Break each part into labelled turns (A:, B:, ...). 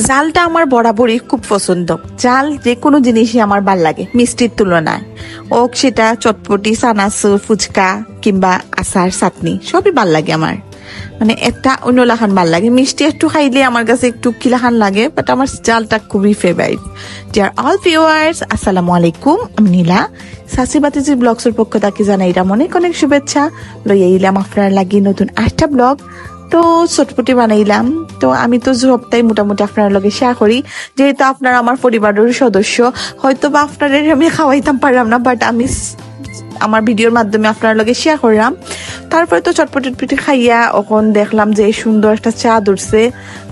A: জালটা আমার বরাবরই খুব পছন্দ। জাল যে কোনো জিনিসই আমার ভাল লাগে মিষ্টির তুলনায়, হোক সেটা চটপটি, চানাচুর, ফুচকা কিংবা আচার, চাটনি সবই ভাল লাগে আমার। মানে একটা অন্যলাখান ভাল লাগে, মিষ্টি একটু খাইলে আমার কাছে একটু কিলাখান লাগে, বাট আমার জালটা খুবই ফেভারিট। ডিয়ার অল ভিউয়ার্স, আসসালামু আলাইকুম। আমি নীলা, সাসি বাতিজি ব্লগসের পক্ষ থেকে জানাইলাম অনেক অনেক শুভেচ্ছা। লইয়া ইলাম আপনার লাগি নতুন 8টা ব্লগ। তো চটপটি বানাইলাম, তো আমি তো সবটাই মোটামুটি আপনার লগে শেয়ার করি, যেহেতু আপনার আমার পরিবারের সদস্য। হয়তো বা আপনাদের আমি খাওয়াইতাম পারলাম না, বাট আমি আমার ভিডিওর মাধ্যমে আপনার লগে শেয়ার করলাম। তারপরে তো চটপটি খাইয়া এখন দেখলাম যে সুন্দর একটা চাঁদ উঠছে।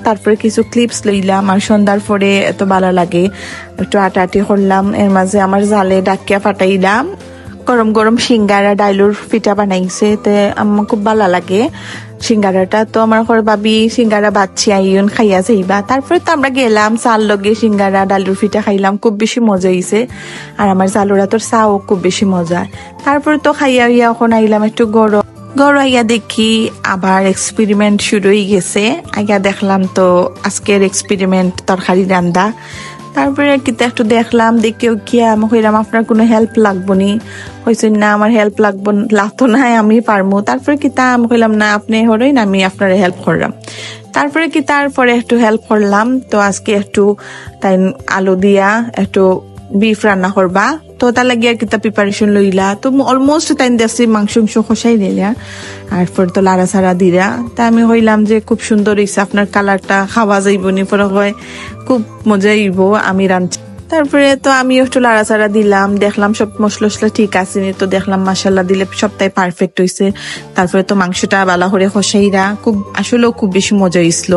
A: তারপরে কিছু ক্লিপস লইলাম, আর সন্ধ্যার পরে এত ভালো লাগে একটু আটাআটি করলাম। এর মাঝে আমার জালে ডাকিয়া ফাটাইলাম, গরম গরম সিঙ্গারা ডাইলুর পিঠা বানাইছে, তে আমার খুব ভালো লাগে সিঙ্গারাটা। তো আমার ঘরে ভাবি সিঙ্গারা বাচ্চি আইন খাইয়া যাইবা। তারপরে তো আমরা গেলাম চাল লগে সিঙ্গারা ডালুর পিঠা খাইলাম, খুব বেশি মজা হয়েছে। আর আমার জালুরা তোর চাও খুব বেশি মজা। তারপরে তো খাইয়া ইয়া এখন আইলাম একটু গরম আইয়া দেখি আবার এক্সপেরিমেন্ট শুরু হয়ে গেছে। আইয়া দেখলাম তো আজকের এক্সপেরিমেন্ট তরকারি রান্দা। তারপরে কিতা একটু দেখলাম, দেখেও কি আমি কইলাম আপনার কোনো হেল্প লাগবো নি? হয়েছে না আমার হেল্প লাগতো না, আমি পারবো। তারপরে কিতা আমি কইলাম না আপনি হরই না, আমি আপনার হেল্প করলাম। তারপরে কি তারপরে একটু হেল্প করলাম। তো আজকে একটু তাই আলু দিয়া একটু বিফ রান্না করবা, তো তার লাগে আর কিতা প্রিপারেশন লইলা। তো অলমোস্ট তাই দেখছি মাংস খসাই দিলা, আর পরে তো লাড়া ছাড়া দিলা। তা আমি হইলাম যে খুব সুন্দর হয়েছে, আপনার কালারটা খাওয়া যাইব নি, পরে হয় খুব মজা হইব আমি রাঁধছি। তারপরে তো আমি একটু লাড়াচাড়া দিলাম, দেখলাম সব মশলা ঠিক আছে নি, তো দেখলাম মাশাল্লাহ দিলে সবটাই পারফেক্ট হয়েছে। তারপরে তো মাংসটা বালা করে খসাইরা খুব আসলেও খুব বেশি মজা হয়েছিল।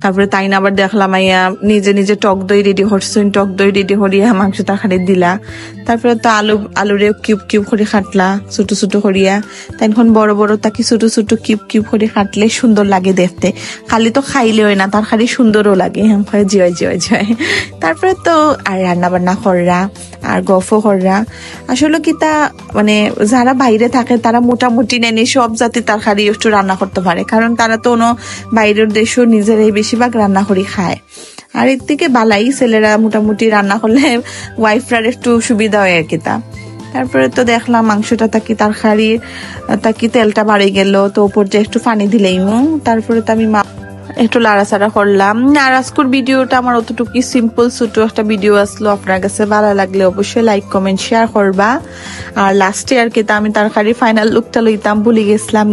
A: তারপরে তাই না আবার দেখলাম আইয়া নিজে নিজে টক দই রেডি করছেন, টক দই রেডি করিয়া মাংসটা খাড়ি দিলা। তারপরে তো আলুরে কিউব কিউব করে কাটলা ছোট ছোট করিয়া, তখন বড় বড় তাকে ছোট ছোট কিউব কিউব করে কাটলে সুন্দর লাগে দেখতে। খালি তো খাইলে হয় না, তার খালি সুন্দরও লাগে, জয় জয় জয়। তারপরে তো আর রান্না বান্না কররা আর গফও কররা। আসলে কি তা মানে যারা বাইরে থাকে তারা মোটামুটি নেনি সব জাতি তরকারি একটু রান্না করতে পারে, কারণ তারা তো বাইরের দেশও নিজেরাই বেশিরভাগ রান্না করে খায়। আর এর থেকে বালাই ছেলেরা মোটামুটি রান্না করলে ওয়াইফরার একটু সুবিধা হয় আর কি তা। তারপরে তো দেখলাম মাংসটা তাকি তরকারির তাকি তেলটা বাড়ে গেল, তো উপর যে একটু পানি দিলেই তারপরে তো আমি একটু লাড়াচাড়া করলাম। আর আজকের ভিডিওটা আমার অতটুকু সিম্পল ছোট একটা ভিডিও আসলো। আপনার কাছে ভালো লাগলে অবশ্যই লাইক কমেন্ট শেয়ার করবা। আর লাস্টে আর কি আমি তরকারি ফাইনাল লুকটা লইতাম ভুলে গেছিলাম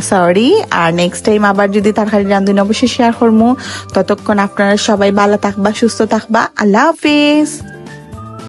A: সরি। আর নেক্সট টাইম আবার যদি তরকারি রান্ধুন অবশ্যই শেয়ার করবো। ততক্ষণ আপনারা সবাই ভালো থাকবা, সুস্থ থাকবা। আল্লাহ হাফিজ।